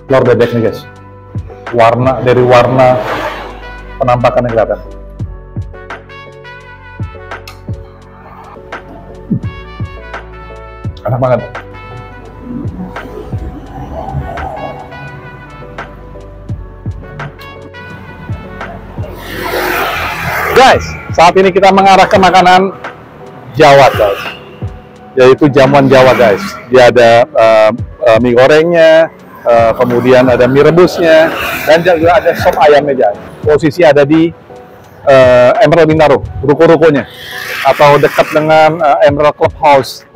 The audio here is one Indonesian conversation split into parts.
telur bebek nih guys. Dari warna penampakannya kelihatan. Enak banget. Guys, saat ini kita mengarah ke makanan Jawa guys, yaitu jamuan Jawa guys. Dia ada mie gorengnya, kemudian ada mie rebusnya, dan juga ada sop ayamnya guys. Posisi ada di Emerald Bintaro, ruko-rukonya, atau dekat dengan Emerald Clubhouse.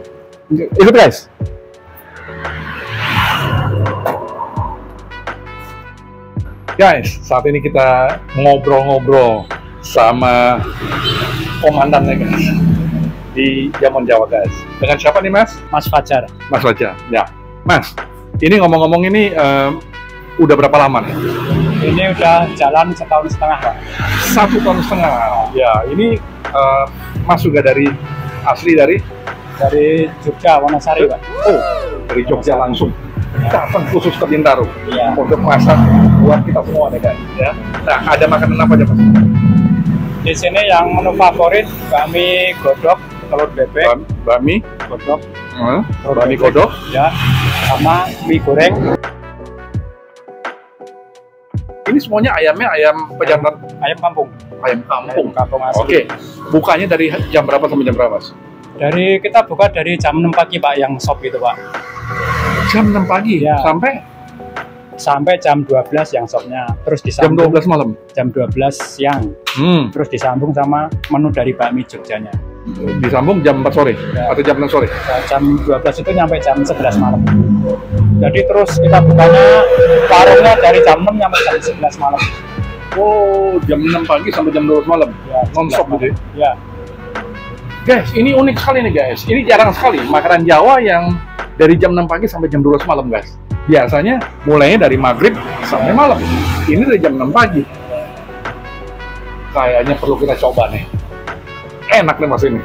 Ikut guys. Guys, saat ini kita ngobrol-ngobrol sama komandannya guys di jamuan Jawa guys. Dengan siapa nih mas? Mas Fajar. Mas Fajar. Ya, mas. Ini ngomong-ngomong ini udah berapa lama nih? Ini udah jalan 1,5 tahun Pak. 1,5 tahun. Ya, ini mas juga asli dari Jogja, Wonosari Pak. Oh, dari Jogja langsung datang khusus ke Bintaro untuk masak buat kita semua nih guys. Ya. Nah, ada makanan apa aja mas? Di sini yang menu favorit bakmi godok, telur bebek, bakmi godok, bakmi godok, ya, sama mie goreng. Ini semuanya ayamnya ayam pejantan, Ayam kampung. ayam kampung. Ayam kampung asli. Oke, bukanya dari jam berapa sampai jam berapa mas? Kita buka dari jam 6 pagi Pak, yang sop itu Pak. Jam 6 pagi Ya. sampai jam 12 yang sopnya, terus jam disambung 12 malam. jam 12 siang, terus disambung sama menu dari bakmi Jogjanya. Disambung jam 4 sore Ya. atau jam 6 sore? Ya, jam 12 itu nyampe jam 11 malam. Jadi terus kita bukanya warungnya dari jam 6 sampai jam 11 malam. Oh, jam 6 pagi sampai jam 12 malam. Ya, Non-stop gitu ya? Ya. Guys, ini unik sekali nih guys. Ini jarang sekali makanan Jawa yang dari jam 6 pagi sampai jam 12 malam guys. Biasanya mulainya dari maghrib sampai malam. Ini dari jam 6 pagi. Kayaknya perlu kita coba nih. Enak nih mas ini.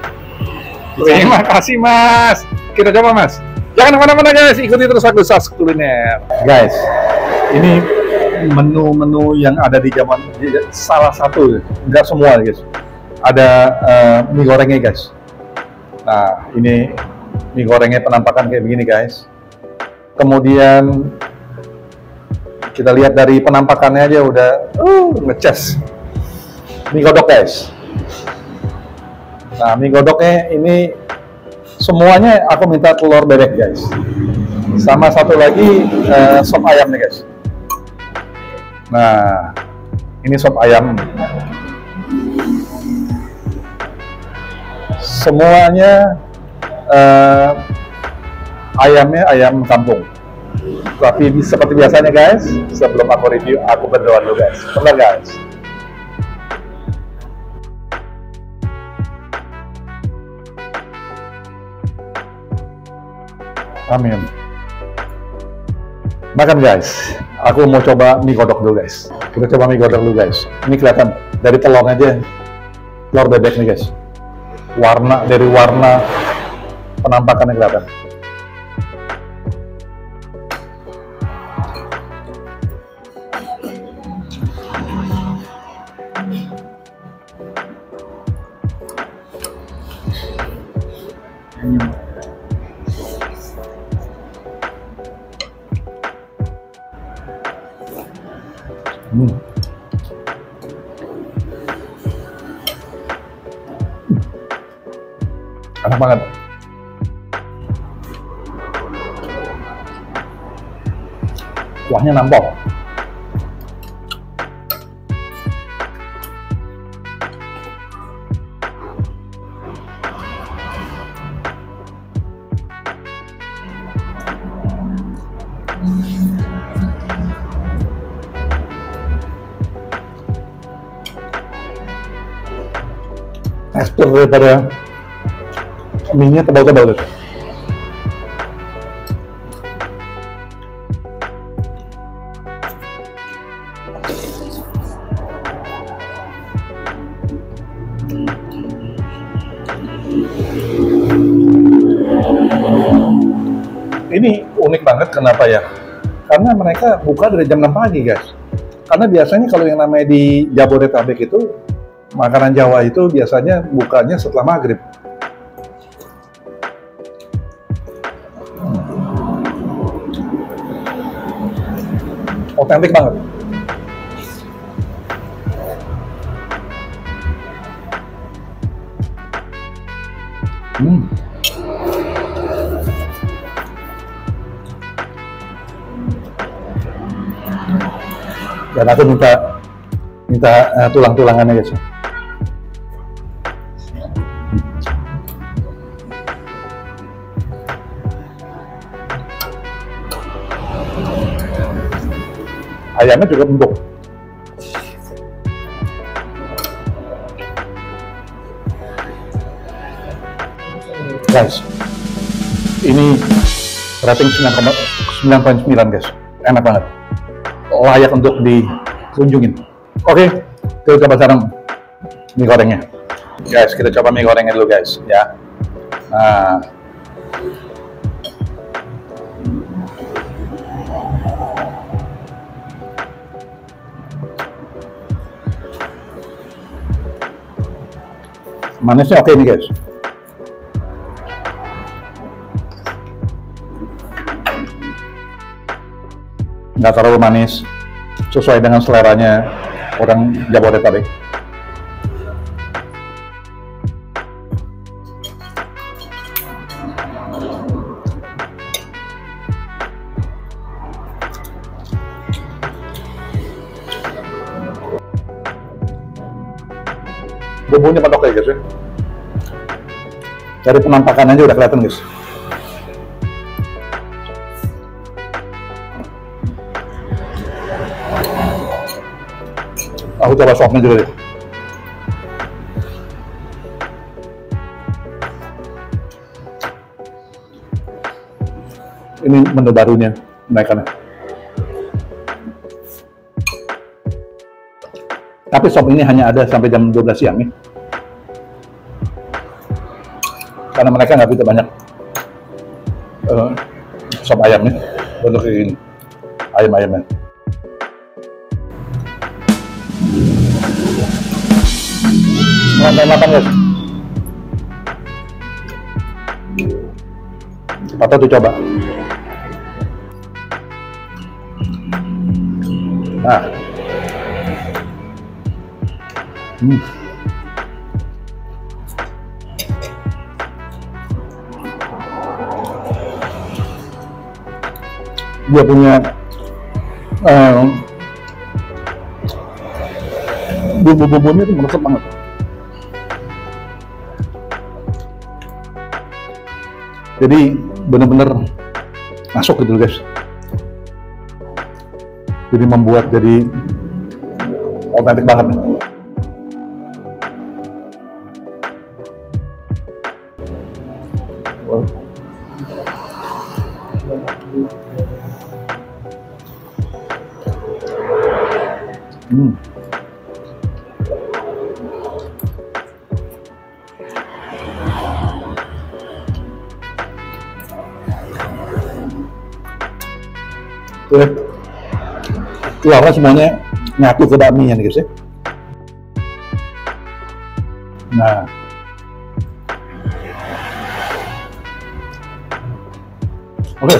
Terima kasih mas. Kita coba mas. Jangan kemana-mana guys. Ikuti terus aku Sas Kuliner. Guys, ini menu-menu yang ada di jamuan salah satu, nggak semua guys. Ada mie gorengnya guys. Nah, ini mie gorengnya penampakan kayak begini guys. Kemudian kita lihat dari penampakannya aja udah ngecas. Mie godok guys. Nah, mie godoknya ini semuanya aku minta telur bebek guys. Sama satu lagi sop ayam nih guys. Nah, ini sop ayam. Semuanya ayamnya ayam kampung. Tapi seperti biasanya guys, sebelum aku review, aku berdoa dulu guys. Benar guys. Amin. Makan guys. Aku mau coba mie godok dulu guys. Kita coba mie godok dulu guys. Ini kelihatan dari telur aja, telur bebek nih guys. Dari warna penampakannya kelihatan. Enak banget. Kuahnya nampol. Tekstur daripada mie-nya tebal-tebal gitu. Ini unik banget, kenapa ya? Karena mereka buka dari jam 6 pagi, guys. Karena biasanya kalau yang namanya di Jabodetabek itu, makanan Jawa itu biasanya bukanya setelah maghrib. Otentik banget. Dan aku minta tulang-tulangannya, guys. Ayamnya juga empuk. Guys, ini rating 9,9 guys. Enak banget. Layak untuk dikunjungin. Oke, kita coba sekarang mie gorengnya. Guys, kita coba mie gorengnya dulu guys, ya. Nah, manisnya oke nih guys. Nggak terlalu manis, sesuai dengan seleranya orang Jabodetabek. Bumbunya patok ya guys ya. Dari penampakan aja udah kelihatan guys. Aku coba sopnya juga deh. Ini menu barunya mereka nih. Tapi sop ini hanya ada sampai jam 12 siang nih. Karena mereka nggak begitu banyak sop ayam nih. Bentuk ini ayam-ayamnya. Makan guys. Atau dicoba. Nah. Dia punya bumbu-bumbunya itu meresap banget. Jadi benar-benar masuk gitu guys. Jadi membuat jadi otentik banget. Keluarnya semuanya nyatu ke bakminya nih guys ya. Nah, oke.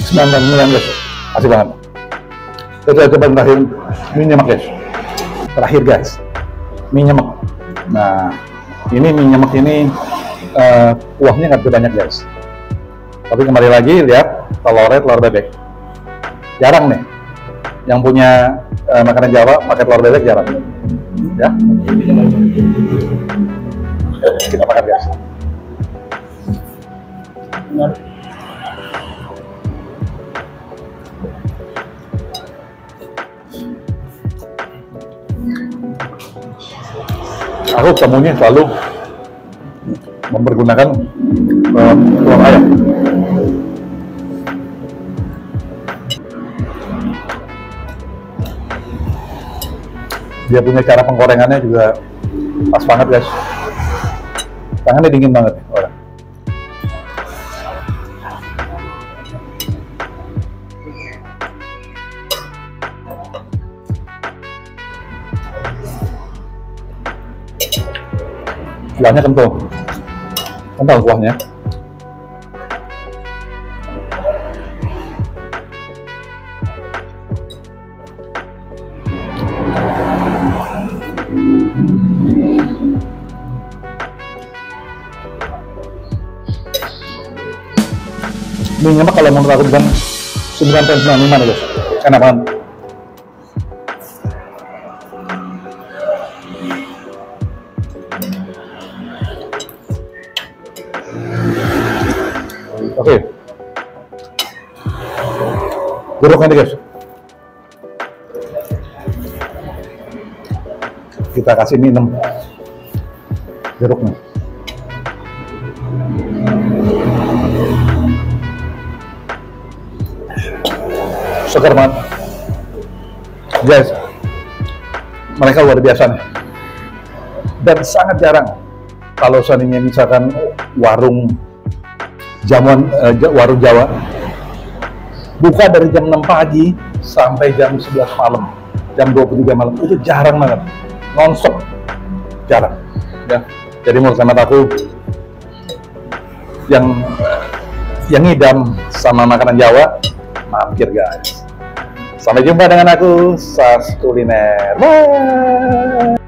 9,9 guys, asik banget. Kita coba terakhir mie nyemek guys. Terakhir guys, mie nyemek. Nah, ini mie nyemek ini kuahnya nggak banyak guys. Tapi kembali lagi lihat telur bebek. Jarang nih yang punya makanan Jawa pakai telur bebek, jarang. Ya. Kita makan guys. Aku temunya selalu mempergunakan tulang ayam. Dia punya cara penggorengannya juga pas banget guys. Tangannya dingin banget orang. Kuahnya kental. Kental kuahnya. Mie mah kalau menurut aku bukan 9,95 nih guys, enak banget. Oke, jeruknya nih guys, kita kasih minum jeruknya. Segar banget guys, mereka luar biasa nih, dan sangat jarang kalau seandainya misalkan warung jamuan warung Jawa buka dari jam 6 pagi sampai jam 11 malam, jam 23 malam, itu jarang banget, nonstop, jarang ya. Jadi menurut hemat aku yang ngidam sama makanan Jawa, mampir guys. Sampai jumpa dengan aku, Sas Kuliner. Bye.